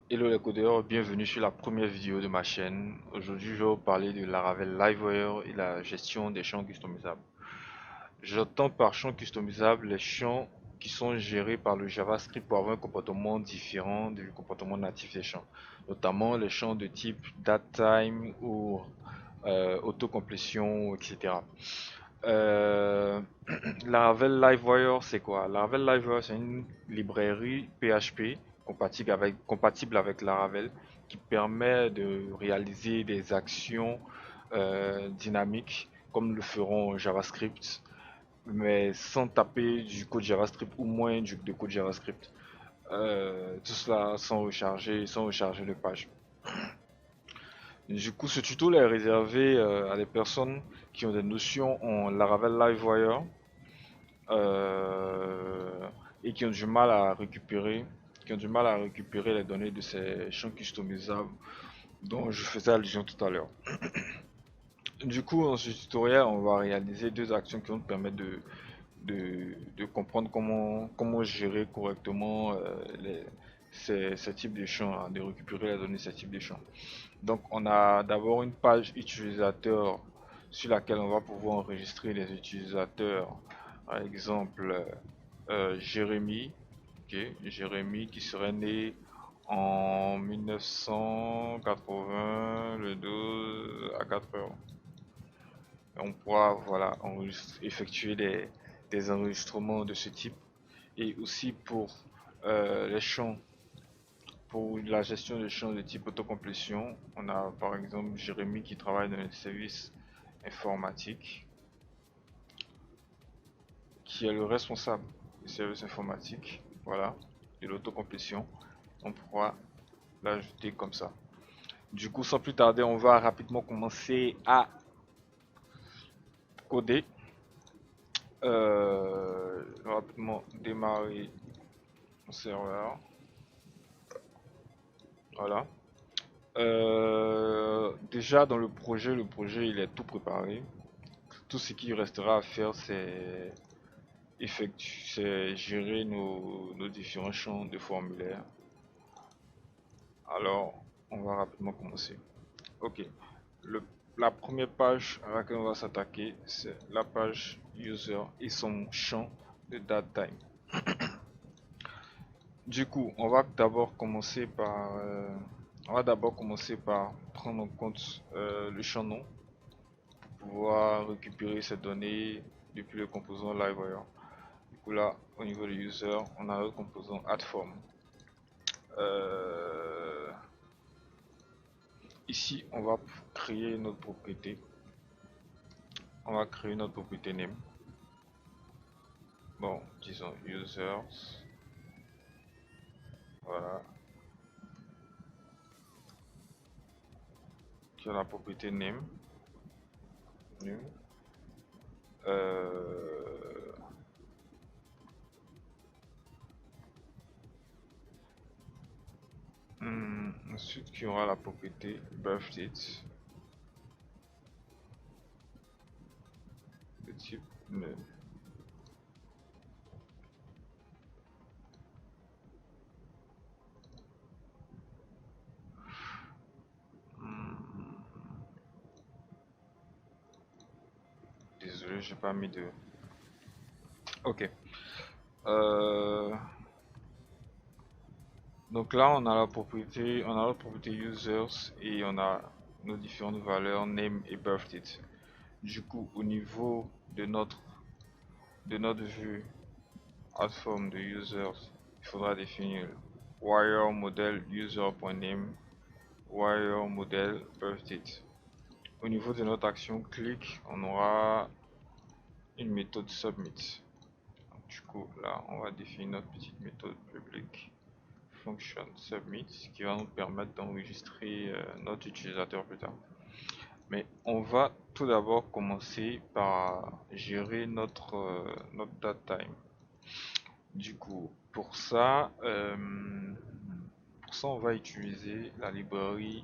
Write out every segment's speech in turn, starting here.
Hello les codeurs, bienvenue sur la première vidéo de ma chaîne. Aujourd'hui, je vais vous parler de Laravel Livewire et la gestion des champs customisables. J'entends par champs customisables les champs qui sont gérés par le JavaScript pour avoir un comportement différent du comportement natif des champs, notamment les champs de type datetime ou autocomplétion, etc. Euh, Laravel Livewire, c'est quoi? Laravel Livewire, c'est une librairie PHP compatible avec Laravel qui permet de réaliser des actions dynamiques comme le feront JavaScript, mais sans taper du code JavaScript ou moins de code JavaScript. Tout cela sans recharger de page. Du coup, ce tuto est réservé à des personnes qui ont des notions en Laravel Livewire euh, et qui ont du mal à récupérer les données de ces champs customisables dont je faisais allusion tout à l'heure. Du coup, dans ce tutoriel, on va réaliser deux actions qui vont nous permettre de comprendre comment gérer correctement ces types de champs, hein, de récupérer les données de ces types de champs. Donc, on a d'abord une page utilisateur sur laquelle on va pouvoir enregistrer les utilisateurs. Par exemple, Jérémy, ok, Jérémy qui serait né en 1980, le 12 à 4 heures. On pourra voilà, effectuer des enregistrements de ce type. Et aussi les champs, pour la gestion des champs de type autocomplétion, on a par exemple Jérémy qui travaille dans le service informatique, qui est le responsable du service informatique, voilà, de l'autocomplétion. On pourra l'ajouter comme ça. Du coup, sans plus tarder, on va rapidement commencer à coder. Rapidement démarrer mon serveur. Voilà. Déjà dans le projet il est tout préparé. Tout ce qui restera à faire, c'est gérer nos différents champs de formulaire. Alors, on va rapidement commencer. Ok. Le, la première page à laquelle on va s'attaquer, c'est la page user et son champ de datetime. Du coup, on va d'abord commencer par prendre en compte le champ nom pour pouvoir récupérer ces données depuis le composant LiveWire. Du coup là, au niveau du user, on a le composant addForm. Euh, Ici, on va créer notre propriété. On va créer notre propriété name. Bon, disons users. Voilà. Qui a la propriété name. New. Euh, Ensuite, qui aura la propriété birthdate de type name. Hmm, Désolé, j'ai pas mis de. Ok. Euh, donc là, on a la propriété users et on a nos différentes valeurs name et birthdate. Du coup, au niveau de notre vue forme de users, il faudra définir wire model user.name, wire model birthdate. Au niveau de notre action click, on aura une méthode submit. Donc, du coup, là, on va définir notre petite méthode publique function submit qui va nous permettre d'enregistrer notre utilisateur plus tard. Mais on va tout d'abord commencer par gérer notre datetime. Du coup, pour ça, on va utiliser la librairie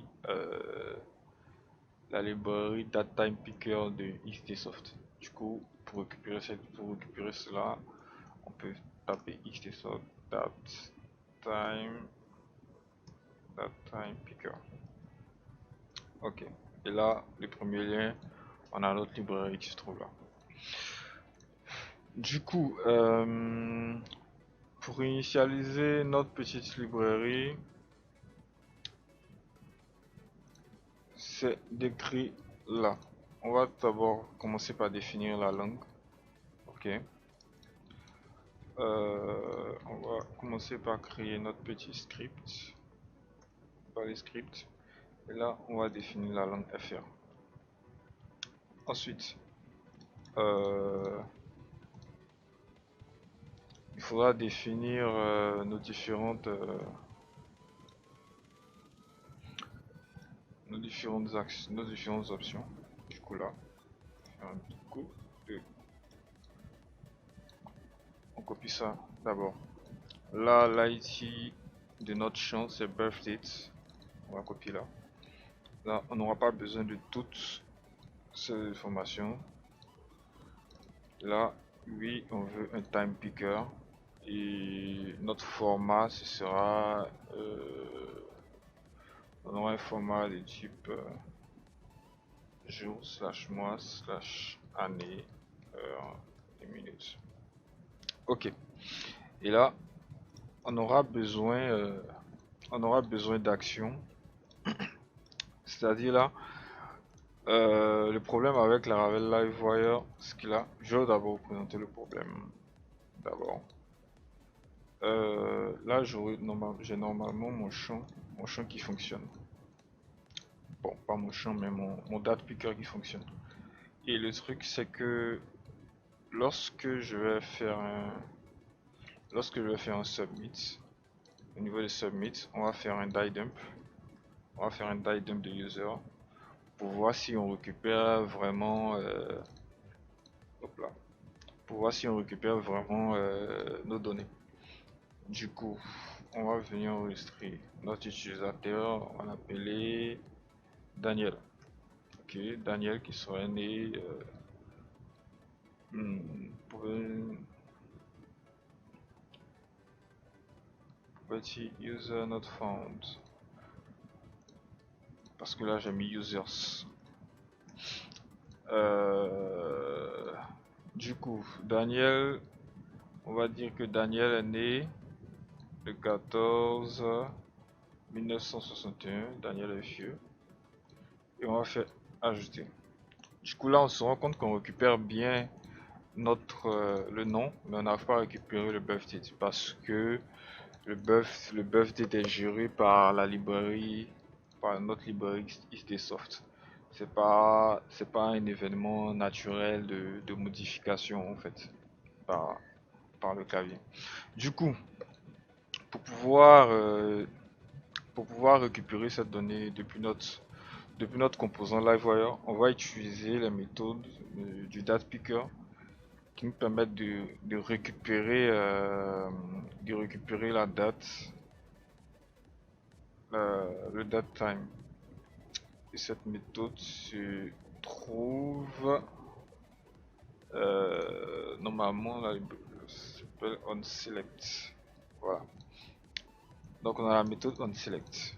datetime picker de XTsoft. Du coup, pour récupérer cela, on peut taper XTsoft datetime DateTime Picker. Ok. Et là, le premier lien, on a notre librairie qui se trouve là. Du coup, pour initialiser notre petite librairie, c'est décrit là. On va d'abord commencer par définir la langue. Ok. On va commencer par créer notre petit script. Par les scripts. Et là, on va définir la langue FR. Ensuite, il faudra définir nos différentes options. Du coup là, un coup de... on copie ça d'abord. Là, l'IT de notre champ c'est birth date. On va copier là. Là, on n'aura pas besoin de toutes ces informations. Là, oui, on veut un time picker. Et notre format, ce sera... on aura un format de type jour slash mois slash année heure et minutes. Ok. Et là, on aura besoin d'action. C'est-à-dire là, le problème avec la Ravel Livewire, ce qu'il a, je vais d'abord vous présenter le problème. D'abord, là j'ai normalement mon champ qui fonctionne. Bon, pas mon champ, mais mon date picker qui fonctionne. Et le truc, c'est que lorsque je vais faire un submit, au niveau des submits, on va faire un die dump. On va faire un die dump de user pour voir si on récupère vraiment hop là, pour voir si on récupère vraiment nos données. Du coup, on va venir enregistrer notre utilisateur, on va l'appeler Daniel. Ok, Daniel qui serait né petit user not found, parce que là j'ai mis users. Du coup, Daniel, on va dire que Daniel est né le 14 1961. Daniel est vieux. Et on va faire ajouter. Du coup, là, on se rend compte qu'on récupère bien le nom, mais on n'arrive pas à récupérer le birth date parce que le birth date est géré par notre librairie XDSoft. C'est pas un événement naturel de modification en fait par le clavier. Du coup, pour pouvoir récupérer cette donnée depuis notre composant Livewire, on va utiliser les méthodes du date picker qui nous permettent de récupérer la date, le date time. Et cette méthode se trouve normalement là, s'appelle onSelect. Voilà. Donc on a la méthode onSelect.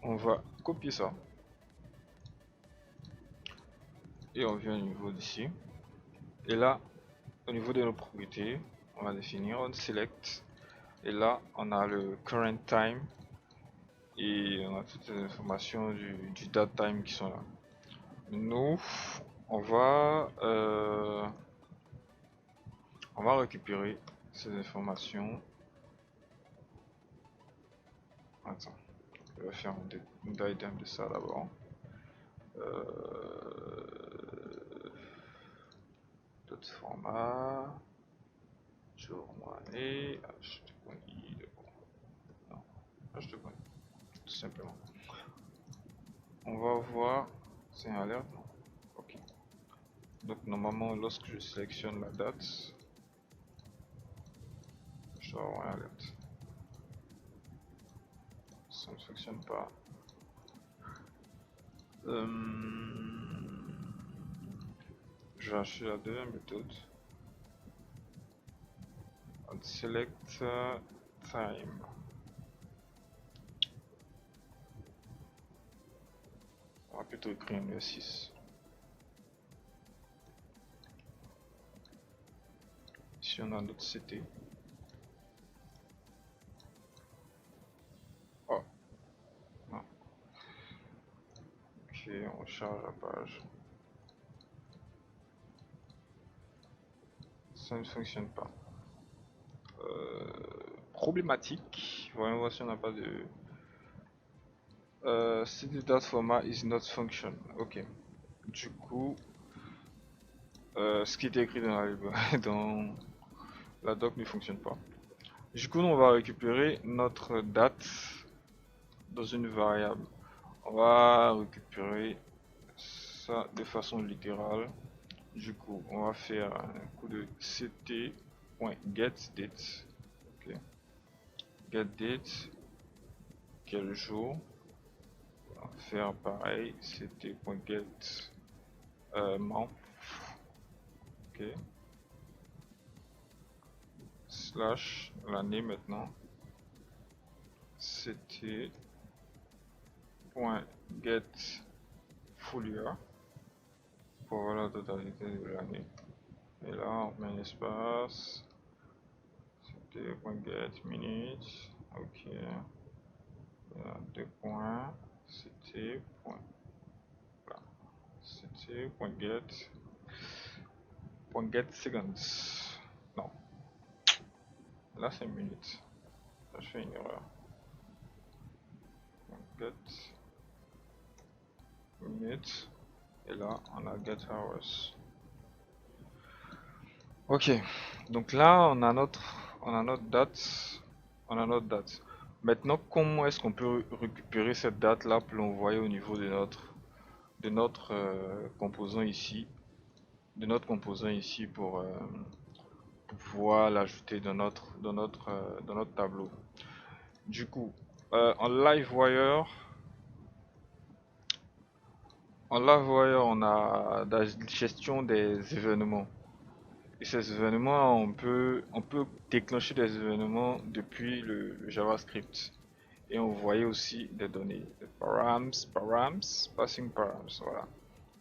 On va copier ça et on vient au niveau d'ici. Et là, au niveau de nos propriétés, on va définir onSelect. Et là, on a le current time et on a toutes les informations du date time qui sont là. Nous, on va récupérer ces informations. Attends, je vais faire un item de ça d'abord. D'autres formats, jour, mois, année, non, HTML, tout simplement. On va voir, c'est un alerte, non? Ok. Donc normalement, lorsque je sélectionne la date, je dois avoir un alerte. Ça ne fonctionne pas. Je vais acheter la deuxième méthode. On select time. plutôt écrit un E6. Ici on a notre CT. Oh, non. Ok, on charge la page. Ça ne fonctionne pas. Problématique. Voyons voir si on n'a pas de... cd format is not function. Ok. Du coup, ce qui était écrit dans dans la doc ne fonctionne pas. Du coup, on va récupérer notre date dans une variable. On va récupérer ça de façon littérale. Du coup, on va faire un coup de ct.getDate. Okay. GetDate, quel jour? On va faire pareil, ct.get month. Ok. Slash l'année maintenant. Ct.get full year pour voir la totalité de l'année. Et là, on met un espace. Ct.get minutes. Ok. Là, 2 points. Ct. Voilà. Ct.get seconds. Non. Là, c'est minutes. Là, je fais une erreur. Get minutes. Et là, on a get hours. Ok, donc là on a notre date, Maintenant, comment est-ce qu'on peut récupérer cette date là pour l'envoyer au niveau de notre composant ici, pour pouvoir l'ajouter dans notre tableau. Du coup, en Livewire, on a la gestion des événements. Et ces événements, on peut déclencher des événements depuis le JavaScript. Et on voyait aussi des données, passing params, voilà.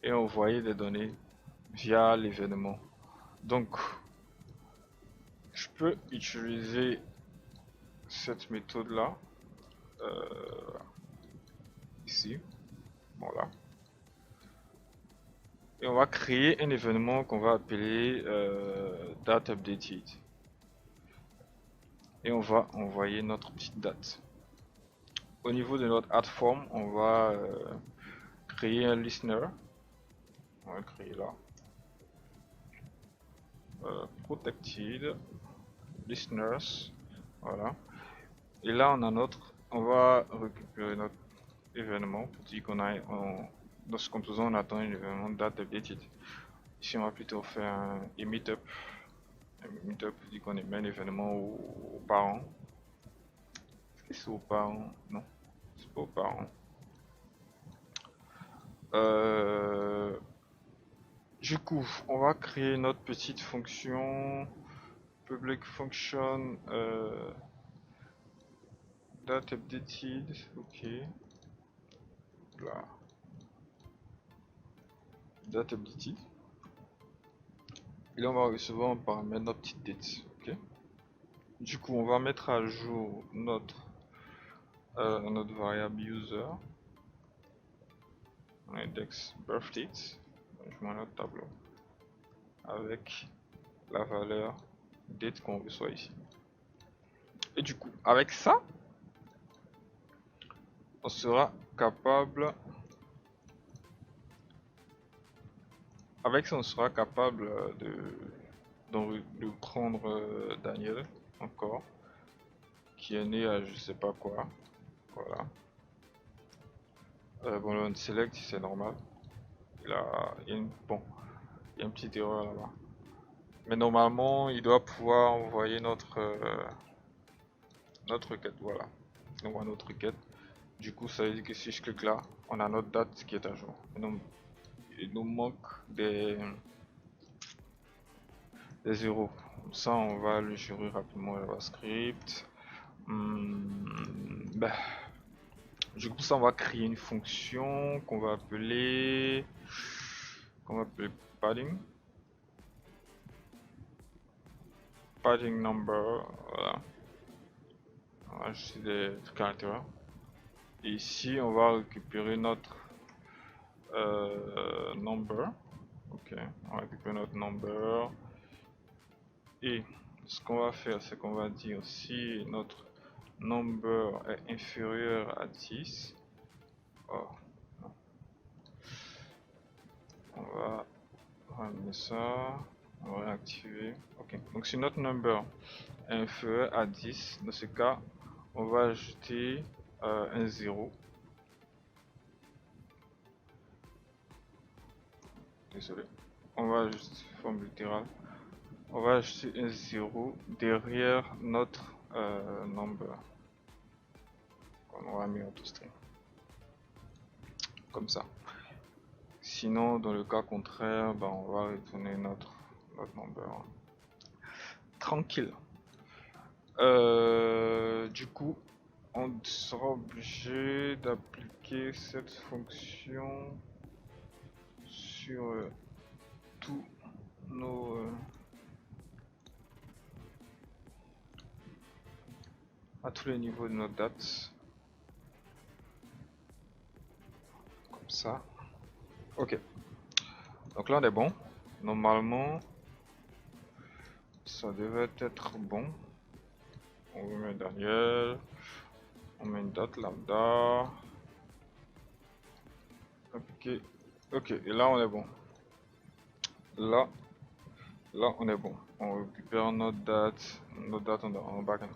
Et on voyait des données via l'événement. Donc, je peux utiliser cette méthode-là, ici, voilà. Et on va créer un événement qu'on va appeler date updated. Et on va envoyer notre petite date. Au niveau de notre add form, on va créer un listener. On va le créer là. Protected listeners. Voilà. Et là, on va récupérer notre événement pour dire qu'on a dans ce composant on attend un événement date updated. Ici, on va plutôt faire un meetup. Un meetup pour dire qu'on émet un événement aux parents. Est-ce que c'est aux parents? Non, c'est pas aux parents. Du coup, on va créer notre petite fonction public function date updated. Ok, là, date updated. Et là, on va recevoir un paramètre notre petite date. Ok. Du coup, on va mettre à jour notre variable user. Index birthdate. Je mets notre tableau avec la valeur date qu'on reçoit ici. Et du coup, avec ça, on sera capable de prendre Daniel encore, qui est né à je sais pas quoi. Voilà. Bon, le select c'est normal. Il y a une petite erreur là-bas. Mais normalement, il doit pouvoir envoyer notre requête. Voilà. On voit notre requête. Du coup, ça veut dire que si je clique là, on a notre date qui est à jour. Il nous manque des zéros. Ça, on va le gérer rapidement JavaScript. Du coup, ça, on va créer une fonction qu'on va appeler padding. Padding number, voilà. On va ajouter des caractères. Et ici, on va récupérer notre number. Ok, on va récupérer notre number. Et ce qu'on va faire, c'est qu'on va dire si notre number est inférieur à 10. Oh, non. On va ramener ça. On va réactiver. Ok, donc si notre number est inférieur à 10, dans ce cas, on va ajouter un 0. Désolé. On va ajouter forme littérale. On va ajouter un 0 derrière notre number. On va mettre AutoString. Comme ça. Sinon, dans le cas contraire, ben, on va retourner notre number. Tranquille. Du coup, on sera obligé d'appliquer cette fonction sur tous nos à tous les niveaux de notre date. Comme ça. Ok. Donc là, on est bon. Normalement, ça devait être bon. On met Daniel. On met une date lambda. Ok. Ok. Et là, on est bon. Là, on est bon. On récupère notre date en backend.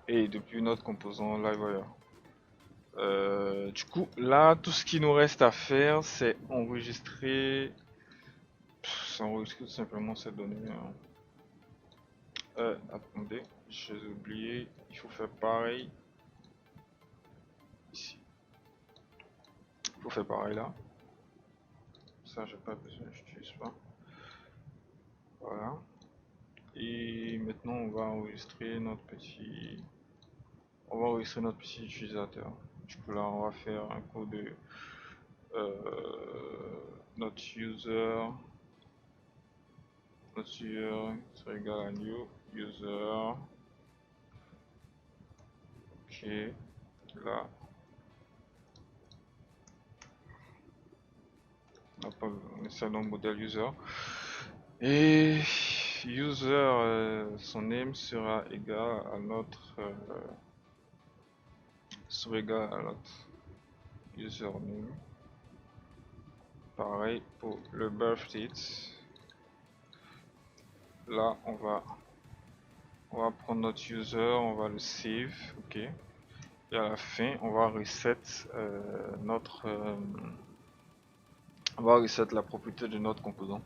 Et depuis notre composant LiveWire. Du coup, là, tout ce qui nous reste à faire, c'est enregistrer. C'est enregistrer tout simplement ces données. Attendez, j'ai oublié. Il faut faire pareil ici. Il faut faire pareil là. Ça, j'ai pas besoin, j'utilise pas. Voilà. Et maintenant, on va enregistrer notre petit. On va enregistrer notre petit utilisateur. Du coup, là, on va faire un code de notre user. Notre user c'est égal à new user. Ok. Là. On essaie dans le modèle user. Et user, son name sera égal à notre username. Pareil pour le birth date. Là, on va prendre notre user, on va le save, ok. Et à la fin, on va reset on va reset la propriété de notre composant.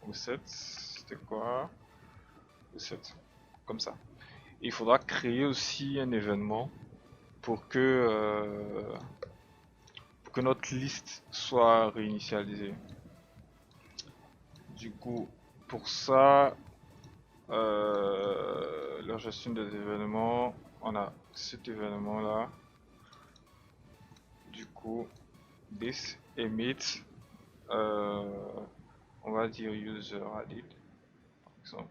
Reset, c'était quoi? Reset, comme ça. Et il faudra créer aussi un événement pour que notre liste soit réinitialisée. Du coup, pour ça, la gestion des événements, on a cet événement là. Du coup, this emit, on va dire user added, par exemple.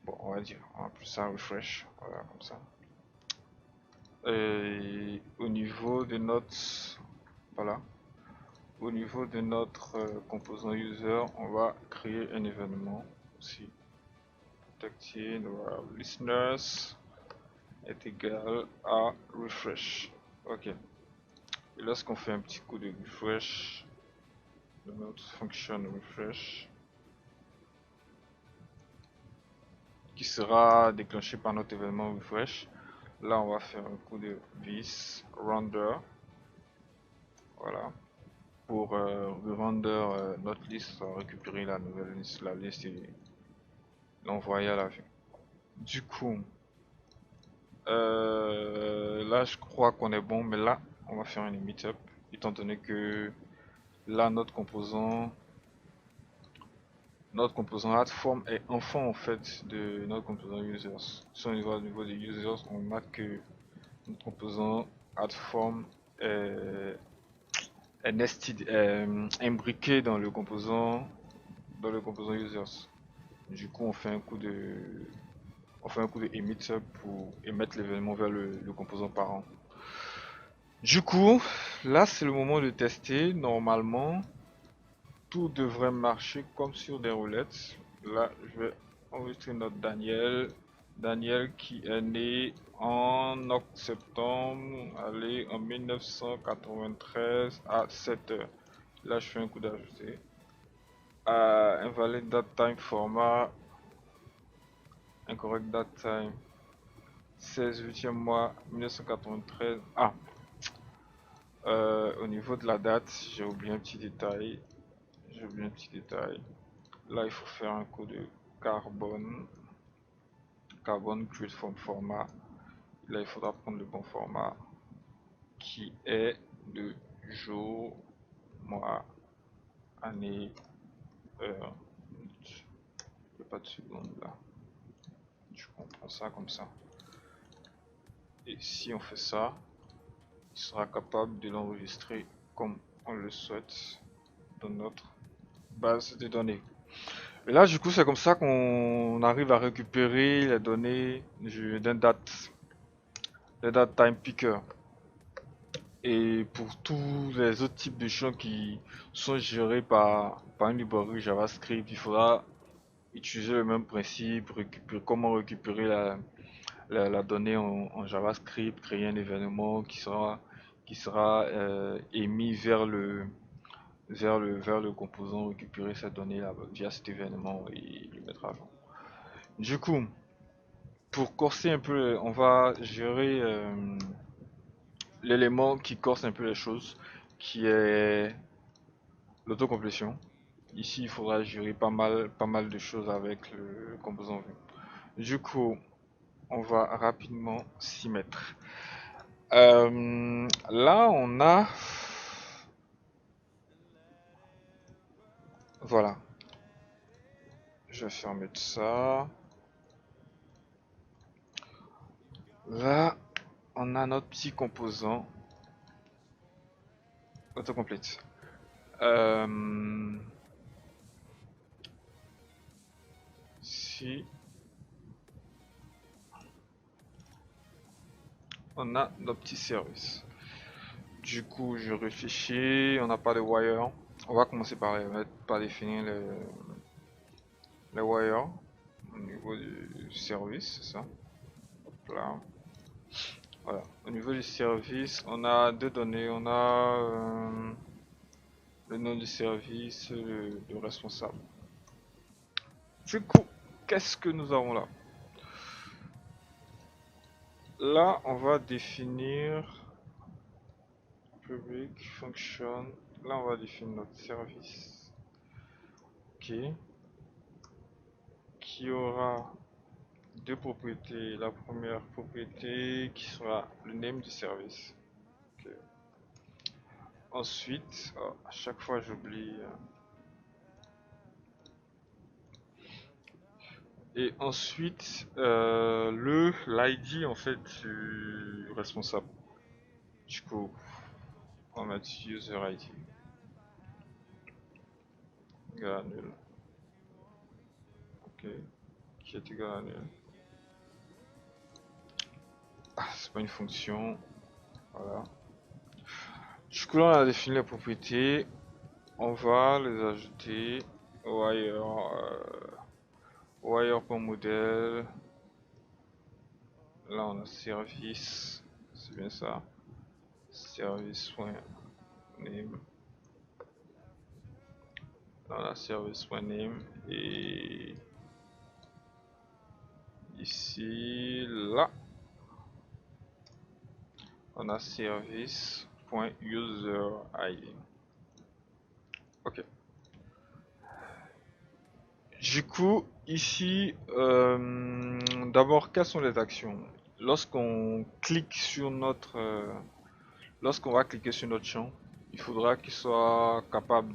Bon, on va dire, on va plus ça refresh, voilà, comme ça. Et au niveau de notre, voilà, au niveau de notre composant user, on va créer un événement aussi. Protecting listeners est égal à refresh. Ok. Et lorsqu'on fait un petit coup de refresh de notre function refresh, qui sera déclenché par notre événement refresh, là on va faire un coup de vis render, voilà, pour render notre liste, récupérer la nouvelle liste, la liste et l'envoyer à la vue. Du coup, là je crois qu'on est bon, mais là on va faire une meetup, étant donné que là notre composant notre composant add_form est enfant en fait de notre composant users. Si on y va au niveau des users, on a que notre composant add_form est, nested, imbriqué dans le composant users. Du coup, on fait un coup de emit pour émettre l'événement vers le composant parent. Du coup, là c'est le moment de tester. Normalement, tout devrait marcher comme sur des roulettes. Là, je vais enregistrer notre Daniel. Daniel qui est né en septembre, allez, en 1993 à 7h. Là, je fais un coup d'ajouter. Invalid date time format. Incorrect date time. 16 8e mois 1993. Ah, au niveau de la date, j'ai oublié un petit détail. Là, il faut faire un coup de carbone create from format. Là, il faudra prendre le bon format qui est de jour, mois, année, heure, minute. Il n'y a pas de seconde là. Je comprends ça comme ça. Et si on fait ça, il sera capable de l'enregistrer comme on le souhaite dans notre base de données. Et là, du coup, c'est comme ça qu'on arrive à récupérer les données d'un date time picker. Et pour tous les autres types de champs qui sont gérés par une librairie JavaScript, il faudra utiliser le même principe, comment récupérer la donnée en JavaScript, créer un événement qui sera émis vers le composant, récupérer cette donnée là via cet événement et le mettre à jour. Du coup, pour corser un peu, on va gérer l'élément qui corse un peu les choses, qui est l'autocomplétion. Ici, il faudra gérer pas mal de choses avec le composant vue. Du coup, on va rapidement s'y mettre. Là, on a... Voilà. Je vais fermer tout ça. Là, on a notre petit composant autocomplete. Si on a nos petits services. Du coup, je réfléchis, on n'a pas de wire. On va commencer par définir les wires au niveau du service, c'est ça. Hop là. Voilà. Au niveau du service, on a deux données. On a le nom du service, le responsable. Du coup, qu'est-ce que nous avons là? Là, on va définir public function. Là, on va définir notre service. Ok. Qui aura deux propriétés. La première propriété qui sera le name du service. Okay. Ensuite, à chaque fois j'oublie. Et ensuite, l'ID en fait du responsable. Du coup, on va mettre user ID. Égal à nul. Ok. Qui est égal à nul. Ah, c'est pas une fonction. Voilà. Du coup, là, on a défini les propriétés. On va les ajouter wire.modèle. Là, on a service. C'est bien ça. Service.name. Là, on a service.name. Et ici, là, on a service.userID. Ok. Du coup, ici, d'abord, quelles sont les actions? Lorsqu'on clique sur lorsqu'on va cliquer sur notre champ, il faudra qu'il soit capable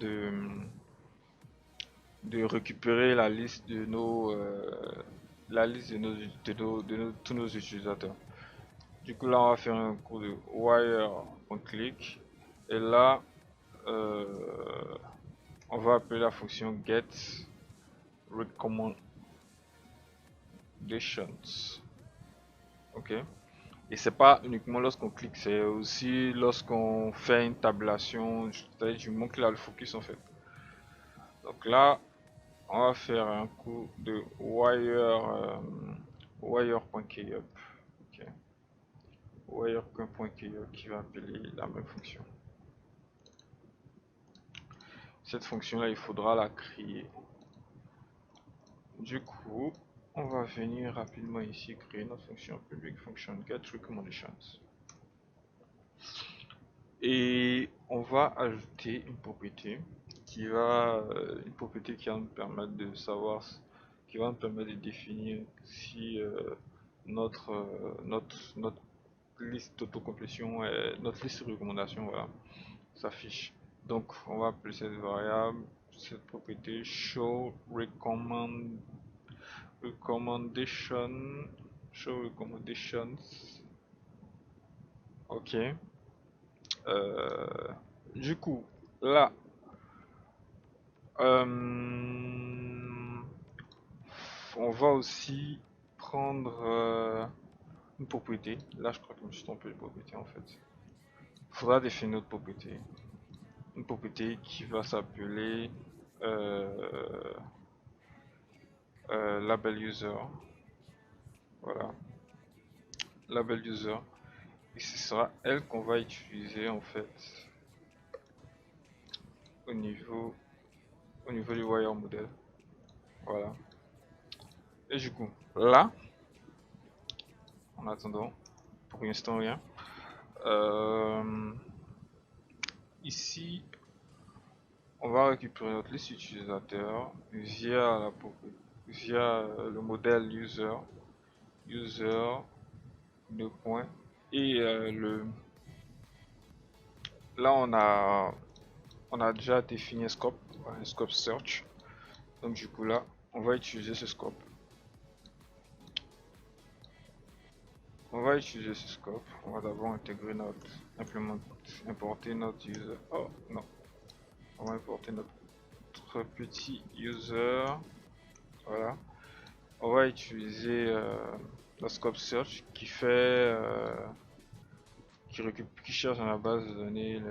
de récupérer la liste de tous nos utilisateurs. Du coup là on va faire un coup de wire.click et là on va appeler la fonction get recommendations. Ok. Et c'est pas uniquement lorsqu'on clique, c'est aussi lorsqu'on fait une tabulation, c'est-à-dire du moment qu'il a le focus en fait. Donc là, on va faire un coup de wire.keyup. Ok. Wire.keyup qui va appeler la même fonction. Cette fonction là, il faudra la créer. Du coup, on va venir rapidement ici créer notre fonction public function get recommendations. Et on va ajouter une propriété qui va nous permettre de savoir, qui va nous permettre de définir si notre liste d'autocomplétion et notre liste de recommandations, voilà, s'affiche. Donc on va appeler cette variable, cette propriété show recommendations. Ok. Du coup, là, euh, on va aussi prendre une propriété. Là, je crois que je me suis trompé de propriété en fait. Il faudra définir notre propriété. Une propriété qui va s'appeler label user. Voilà, label user. Et ce sera elle qu'on va utiliser en fait au niveau du wire model. Voilà. Et du coup, là, en attendant, pour l'instant rien. Ici, on va récupérer notre liste utilisateur via le modèle user de point et là on a déjà défini un scope search. Donc du coup là, on va utiliser ce scope. On va utiliser ce scope. On va d'abord intégrer importer notre user. Oh non, on va importer notre petit user. Voilà. On va utiliser la scope search qui fait qui cherche dans la base de données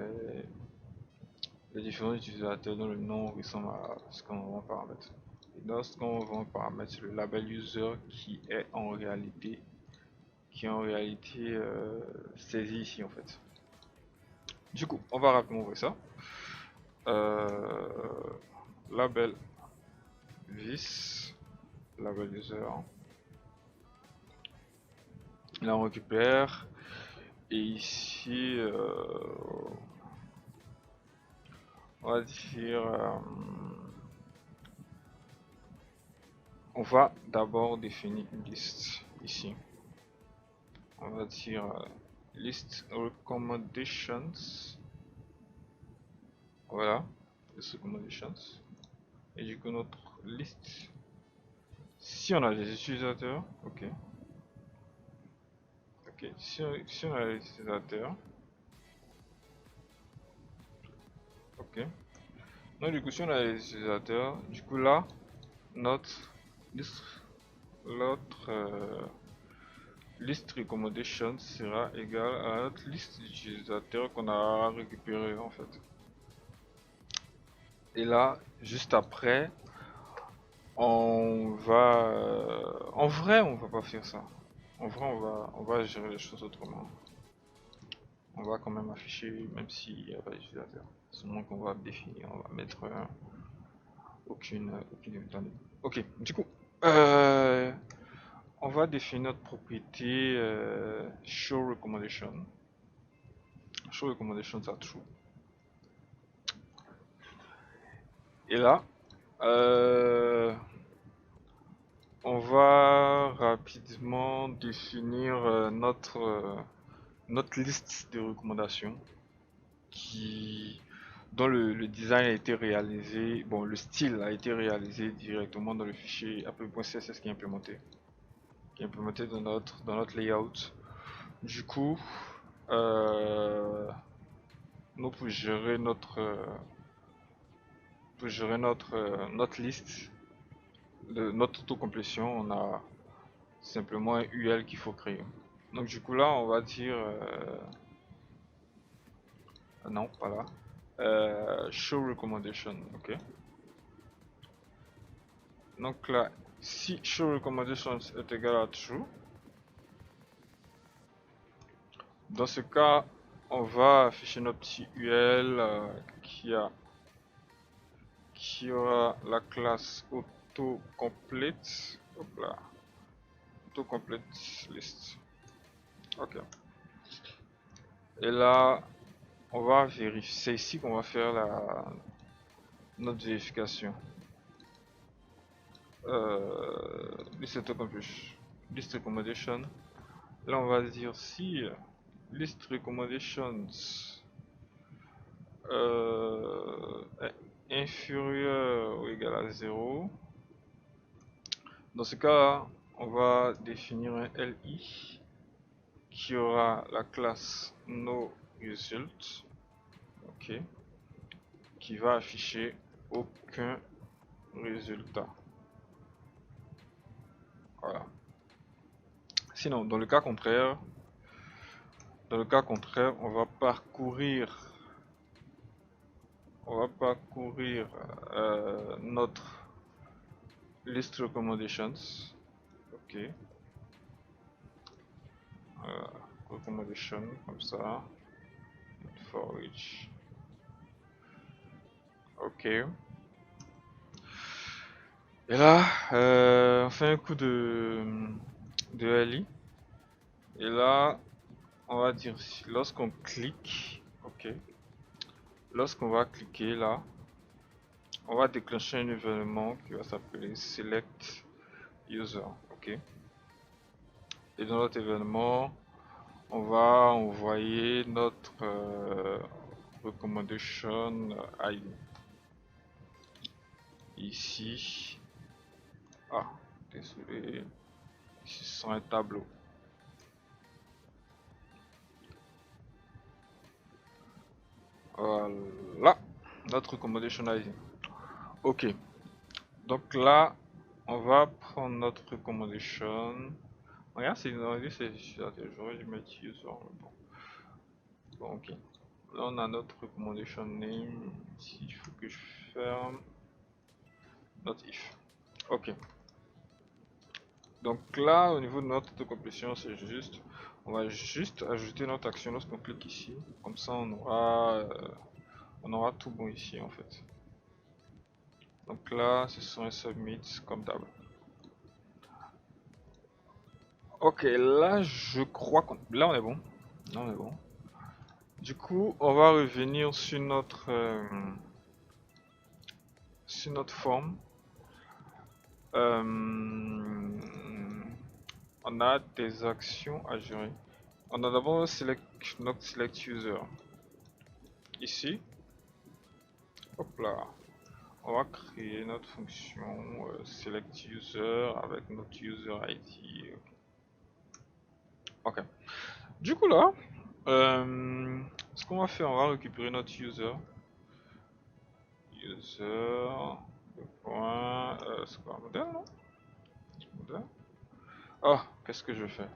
les différents utilisateurs dont le nom ressemble à ce qu'on va paramètre. Et dans ce qu'on va paramètre, c'est le label user qui est en réalité saisi ici en fait. Du coup, on va rapidement voir ça. Label vis, label user. Là on récupère et ici on va dire on va d'abord définir une liste ici. On va dire list recommendations. Voilà, list recommendations. Et du coup notre liste, si on a des utilisateurs, ok. Ok, si on a des utilisateurs, ok. Donc du coup si on a des utilisateurs, du coup là notre list, list recommendation sera égal à notre liste d'utilisateurs qu'on a récupéré en fait. Et là, juste après, on va... en vrai, on va pas faire ça. En vrai, on va gérer les choses autrement. On va quand même afficher, même s'il n'y a pas d'utilisateur. Seulement qu'on va définir, on va mettre aucune données. Ok, du coup, on va définir notre propriété show recommendation. Show recommendations are true. Et là, on va rapidement définir notre liste de recommandations qui dont le design a été réalisé, bon, le style a été réalisé directement dans le fichier app.css qui est implémenté dans notre layout. Du coup, nous pour gérer notre liste de notre autocomplétion, on a simplement un UL qu'il faut créer. Donc du coup là, on va dire non, pas là. Show recommendation, ok. Donc là, si show recommendations est égal à true, dans ce cas, on va afficher notre petit UL qui aura la classe autocomplete. Hop là, autocomplete list. Ok. Et là, on va vérifier. C'est ici qu'on va faire notre vérification. List autocomplete. List recommendation. Là, on va dire si list recommendations est inférieur ou égal à 0. Dans ce cas, on va définir un LI qui aura la classe noResult, ok, qui va afficher aucun résultat. Voilà. Sinon, dans le cas contraire, on va parcourir notre list recommendations, ok, recommendation comme ça, for each, ok. Et là, on fait un coup de LI. Et là, on va dire lorsqu'on clique, ok, lorsqu'on va cliquer là, on va déclencher un événement qui va s'appeler select user, ok. Et dans notre événement, on va envoyer notre recommendation ID. Ici, ah, désolé, ici c'est un tableau. Voilà, notre recommendation ID. Ok, donc là, on va prendre notre recommendation. Regarde, c'est une idée, j'aurais dû mettre user. Bon, ok. Là, on a notre recommendation name. Ici, il faut que je ferme notre if. Ok. Donc là, au niveau de notre autocomplétion, c'est juste, on va juste ajouter notre action lorsqu'on clique ici. Comme ça, on aura tout bon ici en fait. Donc là, ce sont un submit comme d'hab. Ok, là, je crois qu'on, là, on est bon. Là, on est bon. Du coup, on va revenir sur notre forme. On a des actions à gérer. On a d'abord notre select user. Ici, hop là, on va créer notre fonction select user avec notre user ID. Ok. Du coup là, ce qu'on va faire, on va récupérer notre user. Point, c'est quoi un modèle, non? Modèle. Oh, qu'est-ce que je fais?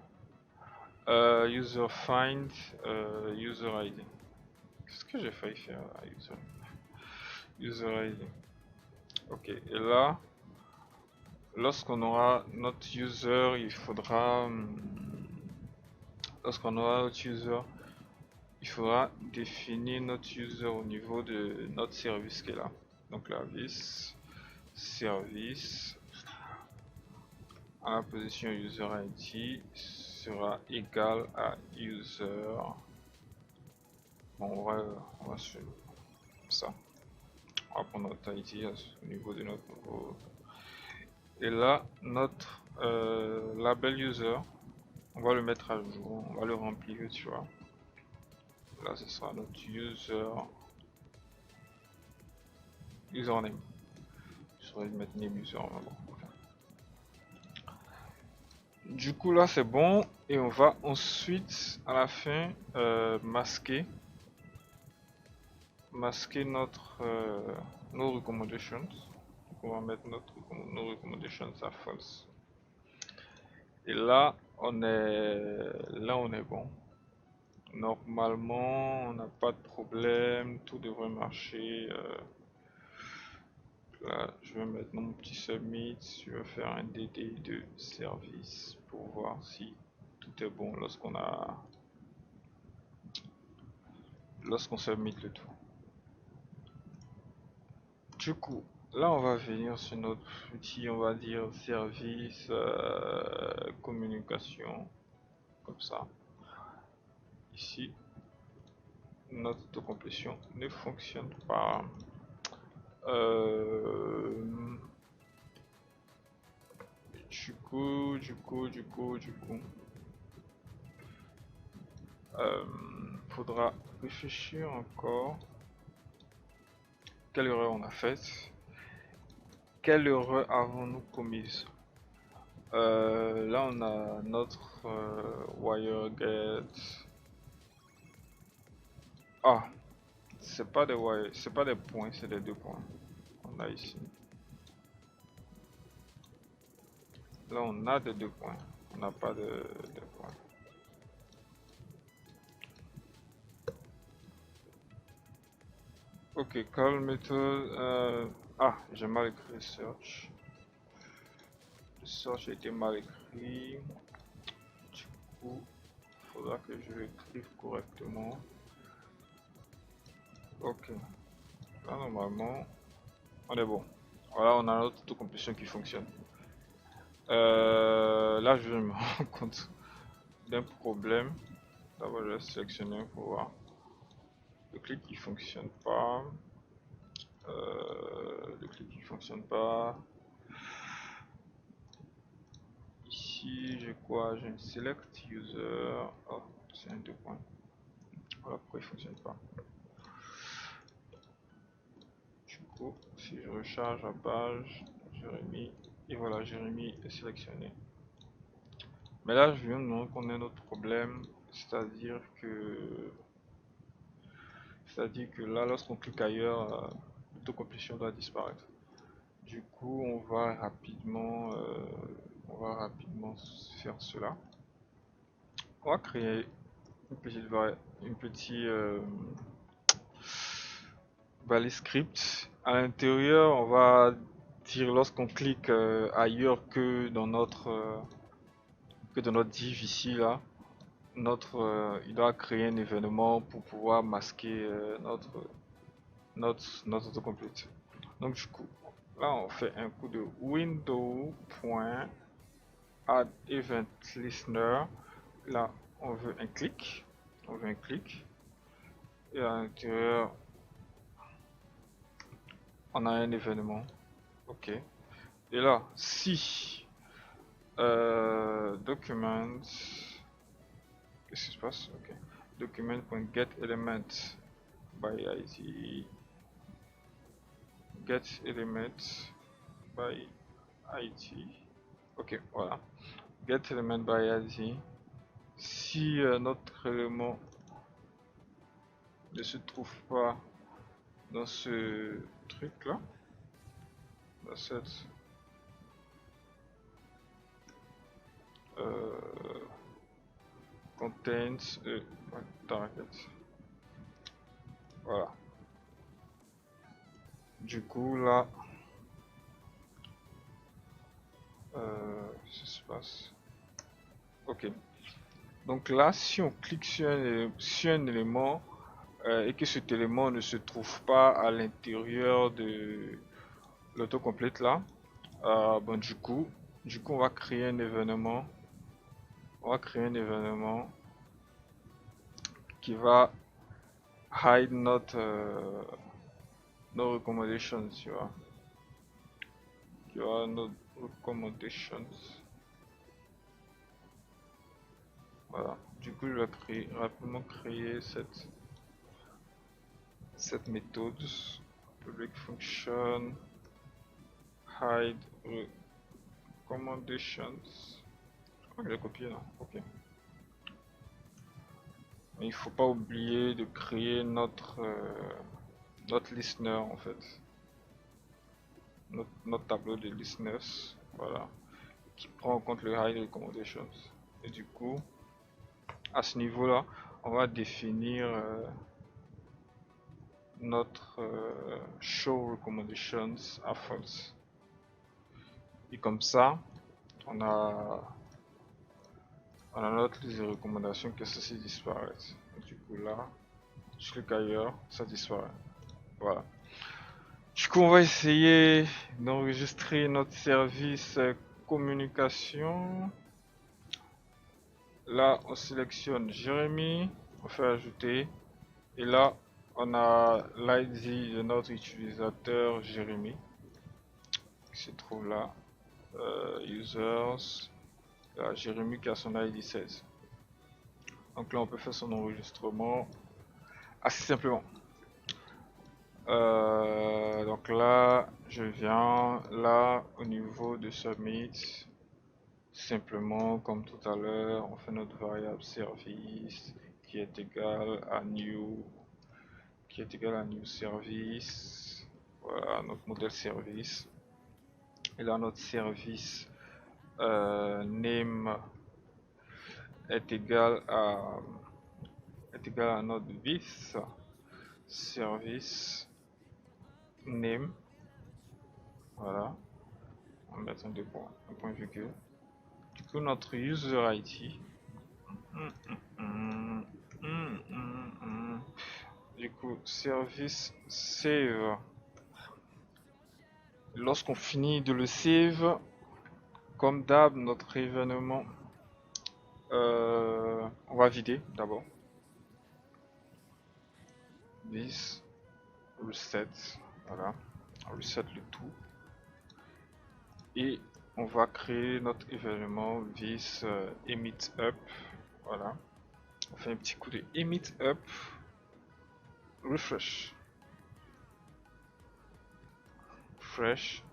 User find user ID. Qu'est-ce que j'ai failli faire là, user ID. Ok, et là, lorsqu'on aura notre user, il faudra définir notre user au niveau de notre service qui est là. Donc là, this service à la position user ID sera égal à user. Bon, on va sur ça. On va prendre notre ID au niveau de notre nouveau. Et là, notre label user, on va le mettre à jour, on va le remplir, tu vois. Là, ce sera notre user username. Je saurais mettre name user, mais bon. Du coup là c'est bon et on va ensuite à la fin masquer notre nos recommendations. Donc, on va mettre nos recommendations à false. Et là on est bon. Normalement on n'a pas de problème, tout devrait marcher. Là je vais mettre mon petit submit, je vais faire un DD de service pour voir si tout est bon lorsqu'on submit le tout. Du coup, là on va venir sur notre outil, on va dire service, communication, comme ça. Ici, notre autocomplétion ne fonctionne pas. Du coup, faudra réfléchir encore. Quelle erreur on a faite? Quelle erreur avons-nous commise? Là on a notre wire get. Ah, c'est pas des wire, c'est pas des points, c'est des 2 points. On a ici. Là on a des 2 points, on n'a pas de points. Ok, call method. Ah, j'ai mal écrit search. Le search a été mal écrit. Du coup, il faudra que je l'écrive correctement. Ok, là normalement, on est bon. Voilà, on a notre autocomplétion qui fonctionne. Là, je me rends compte d'un problème. D'abord, je vais sélectionner pour voir. Le clic qui fonctionne pas. Le clic qui fonctionne pas. Ici, j'ai quoi? J'ai un select user. Oh, c'est un 2 points. Voilà pourquoi il fonctionne pas. Du coup, si je recharge la page, Jérémy, et voilà, Jérémy est sélectionné. Mais là, je viens de me rendre compte d'un autre problème, c'est-à-dire que là, lorsqu'on clique ailleurs, l'autocomplétion doit disparaître. Du coup, on va rapidement faire cela. On va créer une petite balise script. À l'intérieur, on va dire lorsqu'on clique ailleurs que dans notre div ici là, il doit créer un événement pour pouvoir masquer notre autocomplete. Donc du coup, là on fait un coup de window.addEventListener. Là on veut un clic, et à l'intérieur on a un événement. Ok. Et là, si document, qu'est-ce qui se passe? Ok. Document.getElement by ID, getElement by ID. Ok, voilà. GetElement by ID. Si notre élément ne se trouve pas dans ce truc là, dans cette contains target. Voilà. Du coup là, qu'est-ce qui se passe? Ok. Donc là, si on clique sur un élément et que cet élément ne se trouve pas à l'intérieur de l'autocomplete là, bon du coup on va créer un événement. On va créer un événement qui va hide nos recommendations, tu vois. Tu vois, nos recommendations. Voilà. Du coup, je vais rapidement créer cette méthode public function, hide recommendations. Je crois que j'ai copié là, ok. Mais il faut pas oublier de créer notre listener en fait. Notre tableau de listeners, voilà, qui prend en compte le hide recommendations. Et du coup, à ce niveau là, on va définir notre show recommendations à false. Et comme ça, on a notre liste de recommandations que ceci disparaît. Du coup là, je clique ailleurs, ça disparaît. Voilà. Du coup, on va essayer d'enregistrer notre service communication. Là, on sélectionne Jérémy, on fait ajouter. Et là, on a l'ID de notre utilisateur Jérémy qui se trouve là. Users. Là, Jérémy qui a son ID 16. Donc là, on peut faire son enregistrement assez simplement. Donc là, je viens là au niveau de Submit. Simplement, comme tout à l'heure, on fait notre variable service qui est égal à new service. Voilà notre modèle service. Et là, notre service name est égal à notre vis service name. Voilà, on va mettre un point virgule. Du coup, notre user ID. Du coup, service save. Lorsqu'on finit de le save, comme d'hab, notre événement, on va vider d'abord. This reset, voilà, on reset le tout. Et on va créer notre événement this emit up, voilà. On fait un petit coup de emit up, refresh. Fresh.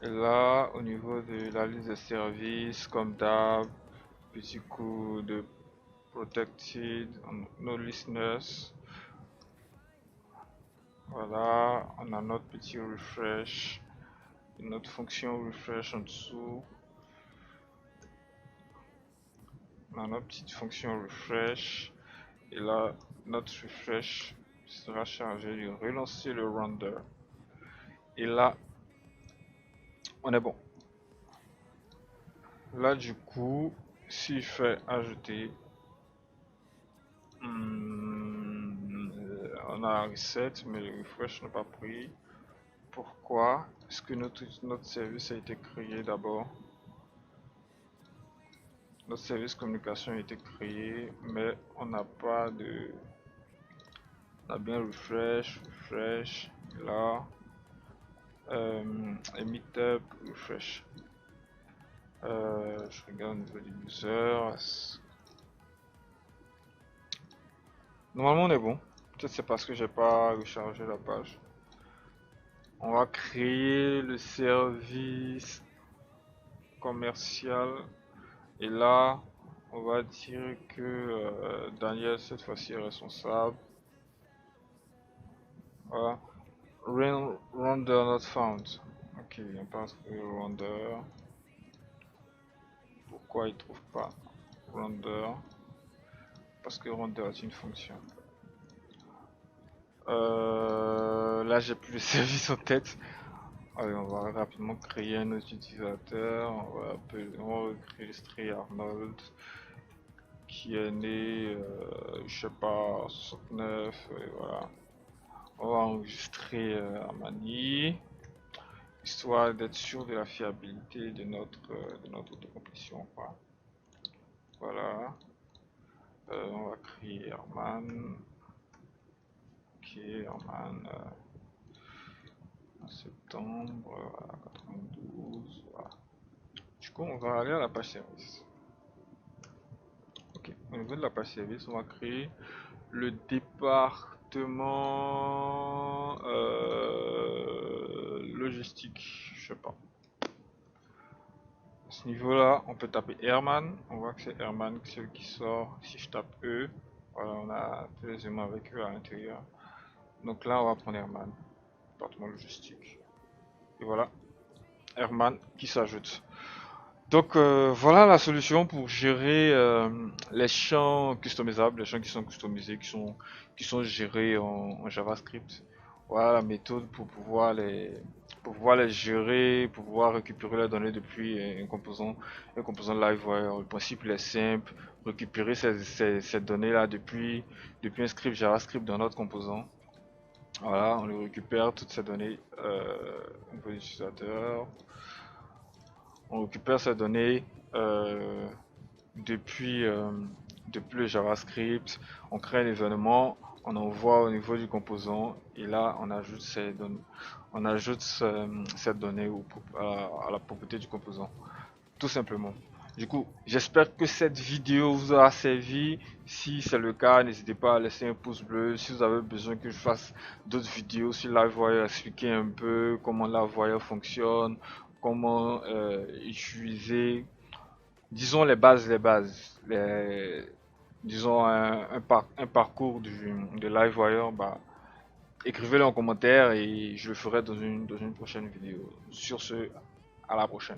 Et là, au niveau de la liste de services, comme d'hab, petit coup de protected, no listeners. Voilà, on a notre petit refresh, notre fonction refresh en dessous. On a notre petite fonction refresh. Et là, notre refresh sera chargé de relancer le render. Et là, on est bon. Là, du coup, si je fais ajouter, on a un reset, mais le refresh n'a pas pris. Pourquoi? Est-ce que notre service a été créé d'abord? Notre service communication a été créé, mais on n'a pas de... On a bien refresh, là. Meetup, refresh. Je regarde au niveau du user. Normalement on est bon. Peut-être c'est parce que j'ai pas rechargé la page. On va créer le service commercial. Et là, on va dire que Daniel cette fois-ci est responsable. Voilà. Render not found. Ok, il n'a pas trouvé render. Pourquoi il trouve pas render? Parce que render est une fonction. Là j'ai plus le service en tête. Allez, on va rapidement créer un autre utilisateur. On va enregistrer Arnold qui est né, je sais pas, 69. Et voilà. On va enregistrer Armani, histoire d'être sûr de la fiabilité de notre autocomplétion. Voilà. On va créer Herman. Ok, Herman. En septembre, voilà, 92. Voilà. Du coup, on va aller à la page service. Ok, au niveau de la page service, on va créer le départ exactement logistique, je sais pas. À ce niveau-là, on peut taper Herman. On voit que c'est Herman, celui qui sort. Si je tape E, voilà, on a tous les éléments avec eux à l'intérieur. Donc là, on va prendre Herman, département logistique. Et voilà, Herman qui s'ajoute. Donc voilà la solution pour gérer les champs customisables, les champs qui sont customisés, qui sont gérés en JavaScript. Voilà la méthode pour pouvoir les gérer, pour pouvoir récupérer les données depuis un composant Livewire. Le principe il est simple, récupérer ces données-là depuis un script JavaScript dans notre composant. Voilà, on les récupère toutes ces données au niveau de l'utilisateur. On récupère ces données euh, depuis, depuis le JavaScript, on crée un événement, on envoie au niveau du composant et là on ajoute cette donnée à la propriété du composant, tout simplement. Du coup, j'espère que cette vidéo vous aura servi. Si c'est le cas, n'hésitez pas à laisser un pouce bleu. Si vous avez besoin que je fasse d'autres vidéos sur Livewire, expliquer un peu comment Livewire fonctionne, comment utiliser, disons les bases, disons un parcours de Livewire, bah, écrivez-le en commentaire et je le ferai dans une prochaine vidéo. Sur ce, à la prochaine.